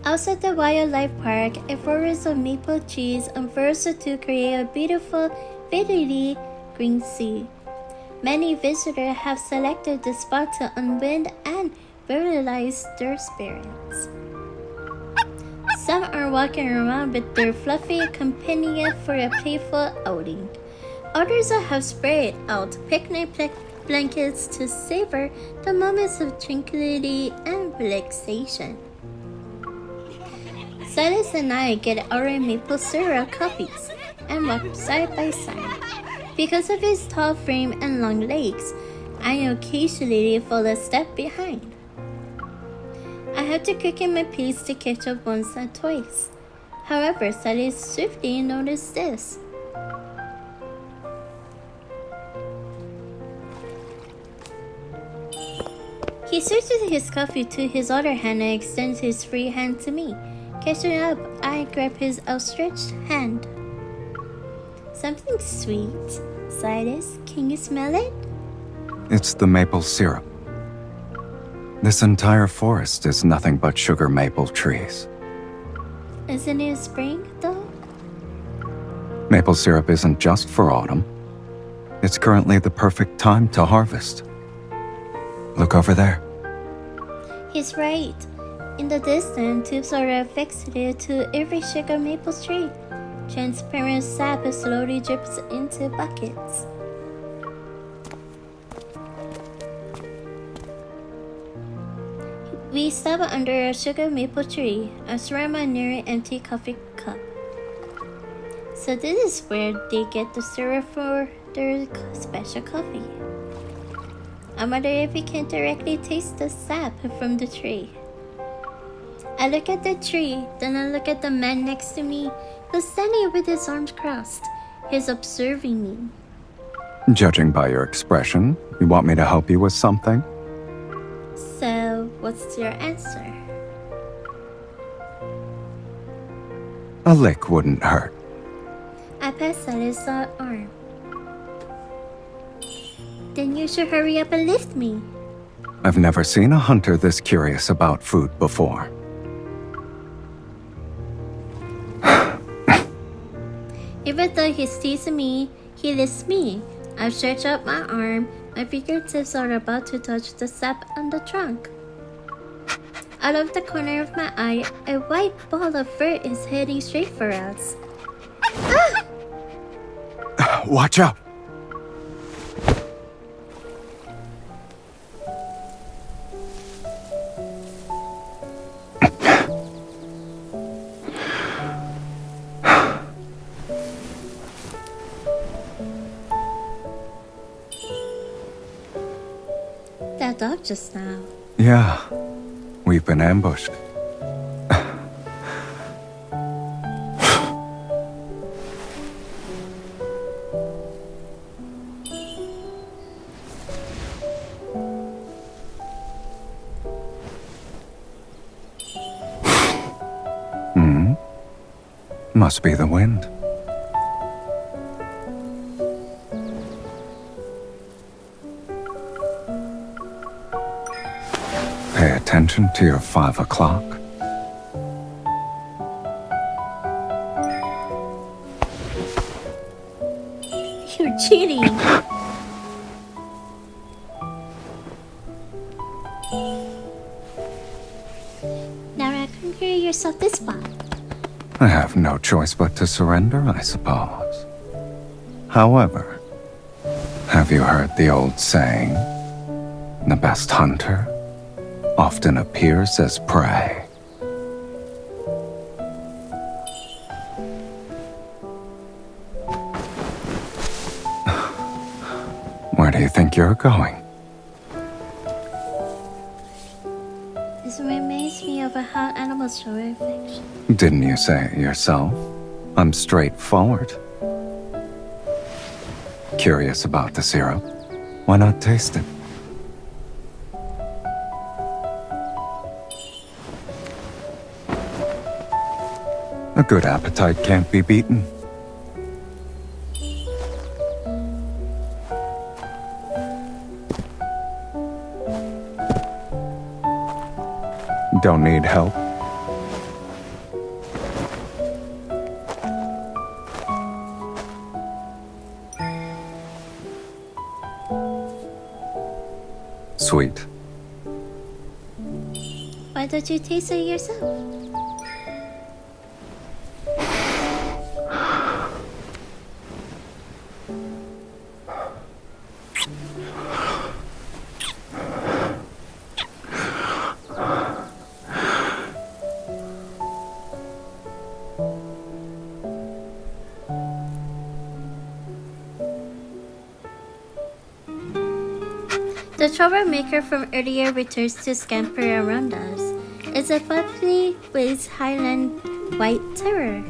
Speaker 1: Outside the wildlife park, a forest of maple trees unfurls to create a beautiful, faded green sea. Many visitors have selected the spot to unwind and vitalize their spirits. Some are walking around with their fluffy companion for a playful outing. Others have spread out picnic blankets to savor the moments of tranquility and relaxation. Sylus and I get our maple syrup coffees and walk side by side. Because of his tall frame and long legs, I occasionally fall a step behind. I have to quicken my pace to catch up once and twice. However, Sylus swiftly noticed this. He switches his coffee to his other hand and extends his free hand to me. Catching up, I grab his outstretched hand. Something sweet. Sylus, can you smell it?
Speaker 4: It's the maple syrup. This entire forest is nothing but sugar maple trees.
Speaker 1: Isn't it spring, though?
Speaker 4: Maple syrup isn't just for autumn. It's currently the perfect time to harvest. Look over there.
Speaker 1: He's right. In the distance, tubes are affixed to every sugar maple tree. Transparent sap slowly drips into buckets. We stop under a sugar maple tree, a ceramic near an empty coffee cup. So this is where they get the syrup for their special coffee. I wonder if we can directly taste the sap from the tree. I look at the tree, then I look at the man next to me, who's standing with his arms crossed. He's observing me.
Speaker 4: Judging by your expression, you want me to help you with something?
Speaker 1: So, what's your answer?
Speaker 4: A lick wouldn't hurt.
Speaker 1: I pass Sylus' arm. Then you should hurry up and lift me.
Speaker 4: I've never seen a hunter this curious about food before.
Speaker 1: Even though he's teasing me, he lifts me. I stretch out my arm. My fingertips are about to touch the sap on the trunk. Out of the corner of my eye, a white ball of fur is heading straight for us. Ah!
Speaker 4: Watch out!
Speaker 1: That dog just now.
Speaker 4: Yeah, we've been ambushed. Must be the wind. Pay attention to your 5 o'clock.
Speaker 1: You're cheating. Now conquer yourself this spot.
Speaker 4: I have no choice but to surrender, I suppose. However, have you heard the old saying, the best hunter often appears as prey? Where do you think you're going?
Speaker 1: This reminds me of how animals show affection.
Speaker 4: Didn't you say it yourself? I'm straightforward. Curious about the syrup? Why not taste it? A good appetite can't be beaten. Don't need help? Sweet.
Speaker 1: Why don't you taste it yourself? The troublemaker from earlier returns to scamper around us. It's a fluffy with Highland white terror.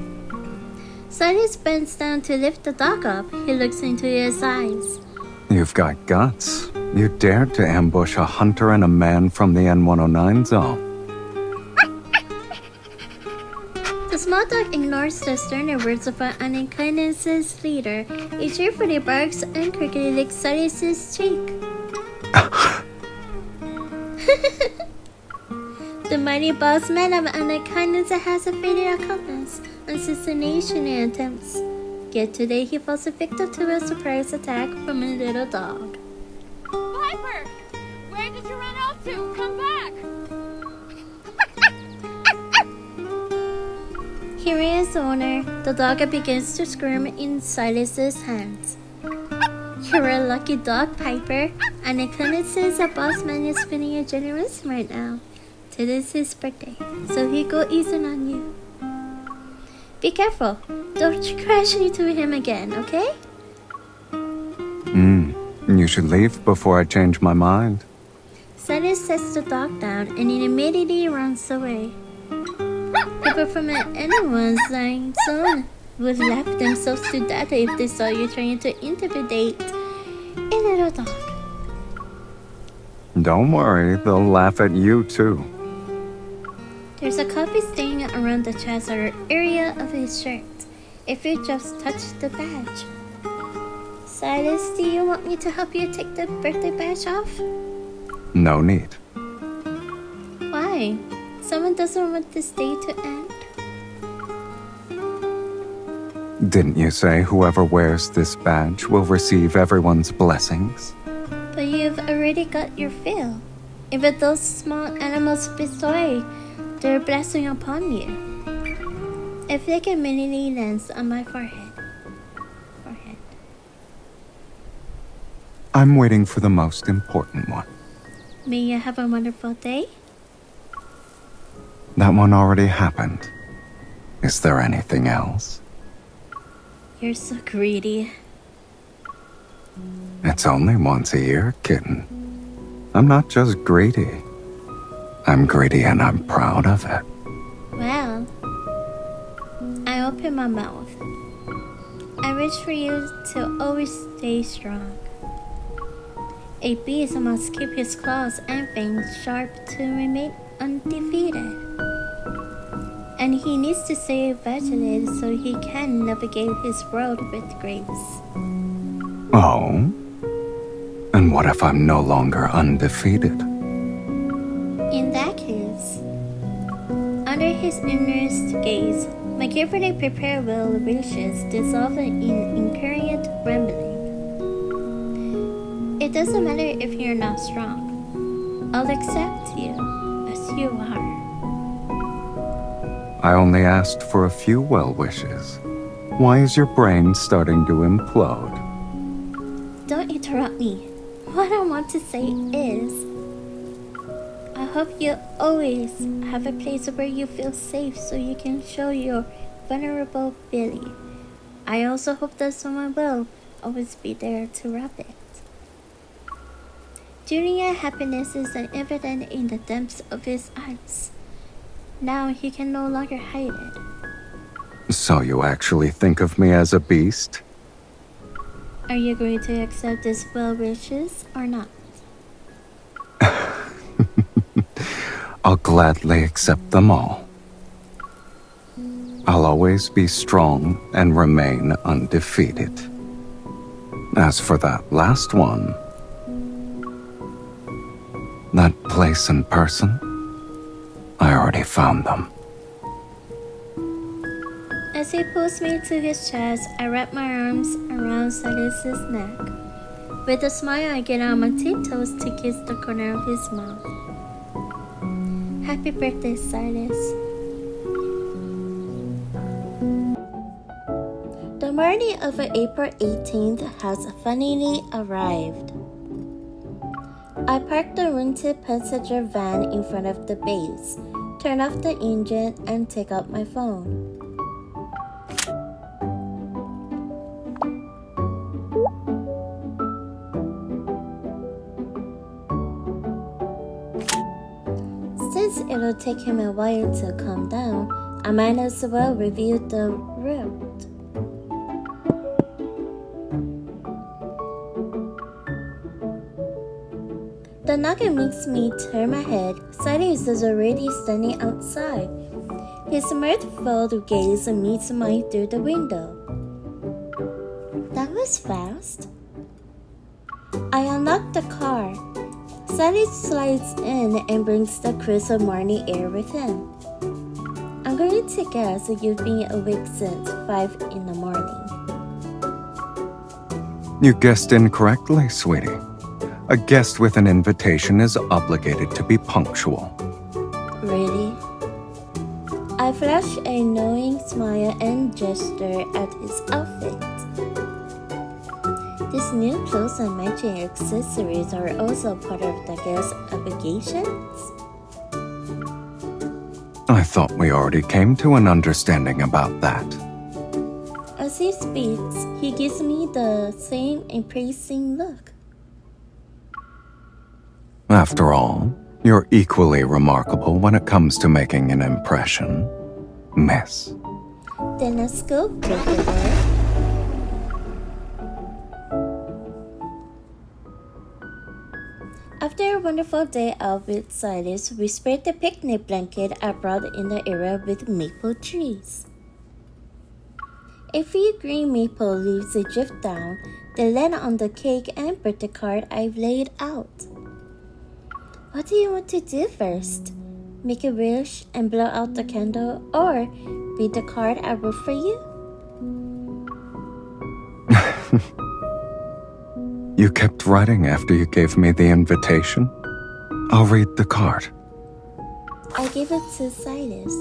Speaker 1: Sylus bends down to lift the dog up. He looks into his eyes.
Speaker 4: You've got guts. You dared to ambush a hunter and a man from the N109 zone.
Speaker 1: The small dog ignores the sterner words of an unconscious leader. He cheerfully barks and quickly licks Sylus's cheek. The mighty boss man of unkindness has evaded a countless assassination attempts. Yet today he falls victim to a surprise attack from a little dog.
Speaker 9: Piper! Where did you run off to? Come back!
Speaker 1: Hearing his owner, the dog begins to squirm in Sylus's hands. You're a lucky dog, Piper. And acquaintances a boss man is feeling a generous right now. Today's his birthday, so he go easy on you. Be careful. Don't you crash into him again, okay?
Speaker 4: You should leave before I change my mind.
Speaker 1: Sylus sets the dog down and it immediately runs away. People from anyone's lying zone would laugh themselves to death if they saw you trying to intimidate a little dog.
Speaker 4: Don't worry, they'll laugh at you too.
Speaker 1: There's a coffee stain around the trouser area of his shirt. If you just touch the badge. Sylus, do you want me to help you take the birthday badge off?
Speaker 4: No need.
Speaker 1: Why? Someone doesn't want this day to end?
Speaker 4: Didn't you say whoever wears this badge will receive everyone's blessings?
Speaker 1: But you've already got your fill. Even those small animals bestow their blessing upon you. A flick immediately lands on my forehead.
Speaker 4: I'm waiting for the most important one.
Speaker 1: May you have a wonderful day?
Speaker 4: That one already happened. Is there anything else?
Speaker 1: You're so greedy.
Speaker 4: It's only once a year, kitten. I'm not just greedy. I'm greedy and I'm proud of it.
Speaker 1: Well, I open my mouth. I wish for you to always stay strong. A beast must keep his claws and fangs sharp to remain undefeated. And he needs to stay vigilant so he can navigate his world with grace.
Speaker 4: Oh? And what if I'm no longer undefeated?
Speaker 1: In that case, under his earnest gaze, my carefully prepared will wishes dissolve in incoherent rambling. It doesn't matter if you're not strong. I'll accept you as you are.
Speaker 4: I only asked for a few well wishes. Why is your brain starting to implode?
Speaker 1: Don't interrupt me. What I want to say is, I hope you always have a place where you feel safe so you can show your vulnerable Billy. I also hope that someone will always be there to rub it. Junior's happiness is evident in the depths of his eyes. Now he can no longer hide it.
Speaker 4: So you actually think of me as a beast?
Speaker 1: Are you going to accept these well wishes or not?
Speaker 4: I'll gladly accept them all. I'll always be strong and remain undefeated. As for that last one, that place and person, I already found them.
Speaker 1: As he pulls me to his chest, I wrap my arms around Sylus's neck. With a smile, I get on my tiptoes to kiss the corner of his mouth. Happy birthday, Sylus. The morning of April 18th has finally arrived. I parked the rented passenger van in front of the base, turn off the engine, and take out my phone. Since it'll take him a while to calm down, I might as well review the route. The knocking makes me turn my head. Sylus is already standing outside. His mirthful gaze meets mine through the window. That was fast. I unlock the car. Sylus slides in and brings the crisp morning air with him. I'm going to guess you've been awake since 5 in the morning.
Speaker 4: You guessed incorrectly, sweetie. A guest with an invitation is obligated to be punctual.
Speaker 1: Really? I flash a knowing smile and gesture at his outfit. These new clothes and matching accessories are also part of the guest's obligations?
Speaker 4: I thought we already came to an understanding about that.
Speaker 1: As he speaks, he gives me the same appraising look.
Speaker 4: After all, you're equally remarkable when it comes to making an impression, miss.
Speaker 1: Then let's go, Gryffindor. After a wonderful day out with Sylus, we spread the picnic blanket I brought in the area with maple trees. A few green maple leaves drift down, they land on the cake and birthday card I've laid out. What do you want to do first? Make a wish and blow out the candle, or read the card I wrote for you?
Speaker 4: You kept writing after you gave me the invitation? I'll read the card.
Speaker 1: I gave it to Sylus.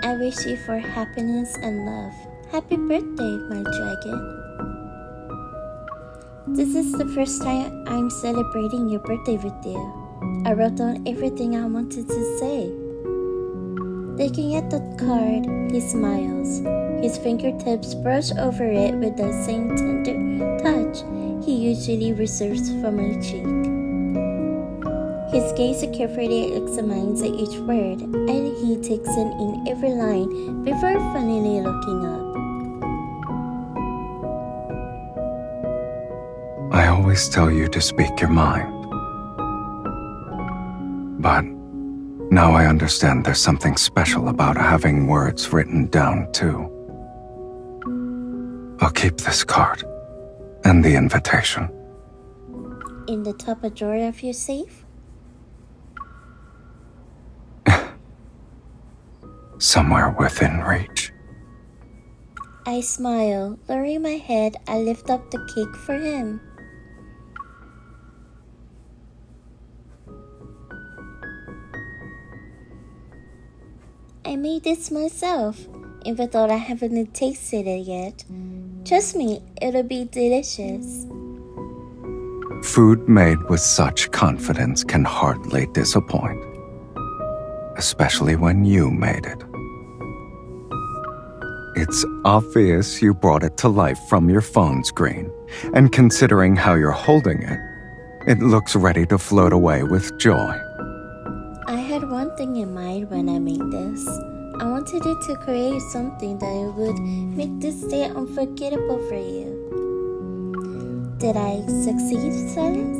Speaker 1: I wish you for happiness and love. Happy birthday, my dragon. This is the first time I'm celebrating your birthday with you. I wrote down everything I wanted to say. Looking at the card, he smiles. His fingertips brush over it with the same tender touch he usually reserves for my cheek. His gaze carefully examines each word, and he takes in every line before finally looking up.
Speaker 4: I always tell you to speak your mind. But now I understand there's something special about having words written down, too. I'll keep this card and the invitation.
Speaker 1: In the top drawer of your safe?
Speaker 4: Somewhere within reach.
Speaker 1: I smile. Lowering my head, I lift up the cake for him. I made this myself, even though I haven't tasted it yet. Trust me, it'll be delicious.
Speaker 4: Food made with such confidence can hardly disappoint, especially when you made it. It's obvious you brought it to life from your phone screen, and considering how you're holding it, it looks ready to float away with joy.
Speaker 1: I had one thing in mind when I made this. I wanted it to create something that would make this day unforgettable for you. Did I succeed, Sylus?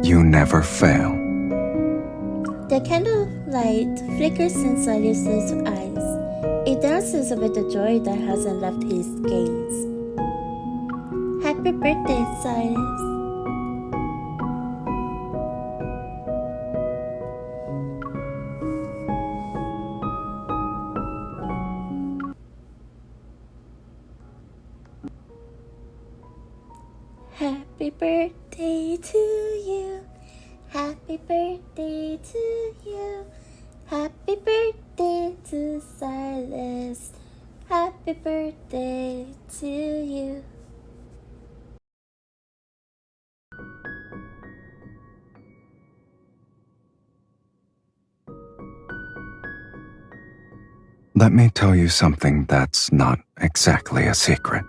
Speaker 4: You never fail.
Speaker 1: The candlelight flickers in Sylus's eyes. It dances with the joy that hasn't left his gaze. Happy birthday, Sylus. Happy birthday to you. Happy birthday to you. Happy birthday to Sylus. Happy birthday to you.
Speaker 4: Let me tell you something that's not exactly a secret.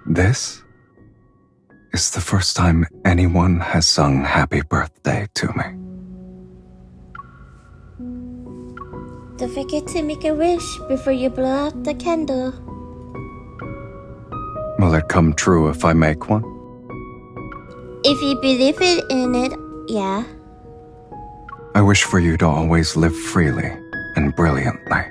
Speaker 4: This is the first time anyone has sung happy birthday to me.
Speaker 1: Don't forget to make a wish before you blow out the candle.
Speaker 4: Will it come true if I make one?
Speaker 1: If you believe in it, yeah.
Speaker 4: I wish for you to always live freely and brilliantly.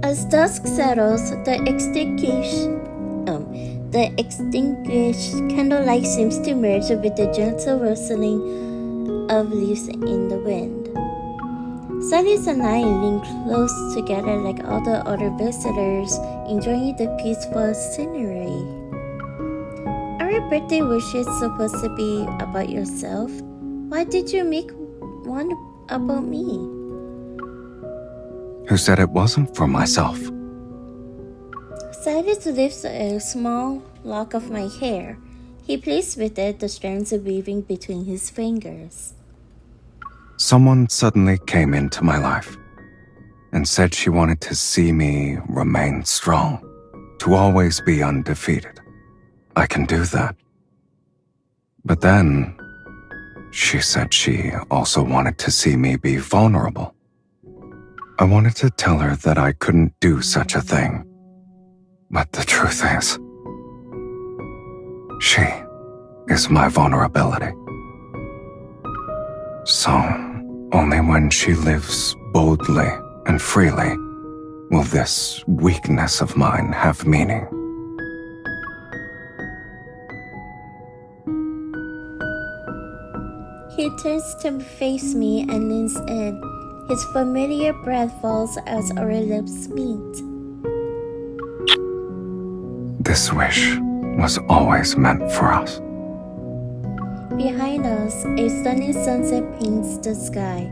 Speaker 1: As dusk settles, the extinguished candlelight seems to merge with the gentle rustling of leaves in the wind. Sylus and I lean close together like all the other visitors, enjoying the peaceful scenery. Our birthday wish is supposed to be about yourself. Why did you make one about me?
Speaker 4: Who said it wasn't for myself?
Speaker 1: Sylus lifts a small lock of my hair. He plays with it, the strands weaving between his fingers.
Speaker 4: Someone suddenly came into my life and said she wanted to see me remain strong, to always be undefeated. I can do that. But then, she said she also wanted to see me be vulnerable. I wanted to tell her that I couldn't do such a thing. But the truth is, she is my vulnerability. So, only when she lives boldly and freely will this weakness of mine have meaning.
Speaker 1: He turns to face me and leans in. His familiar breath falls as our lips meet.
Speaker 4: This wish was always meant for us.
Speaker 1: Behind us, a stunning sunset paints the sky.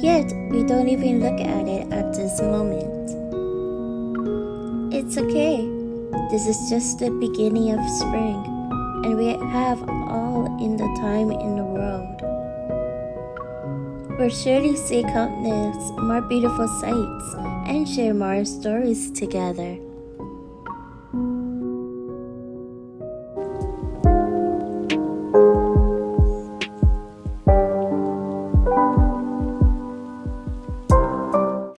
Speaker 1: Yet, we don't even look at it at this moment. It's okay. This is just the beginning of spring, and we have all in the time in the world. We'll surely see countless more beautiful sights and share more stories together.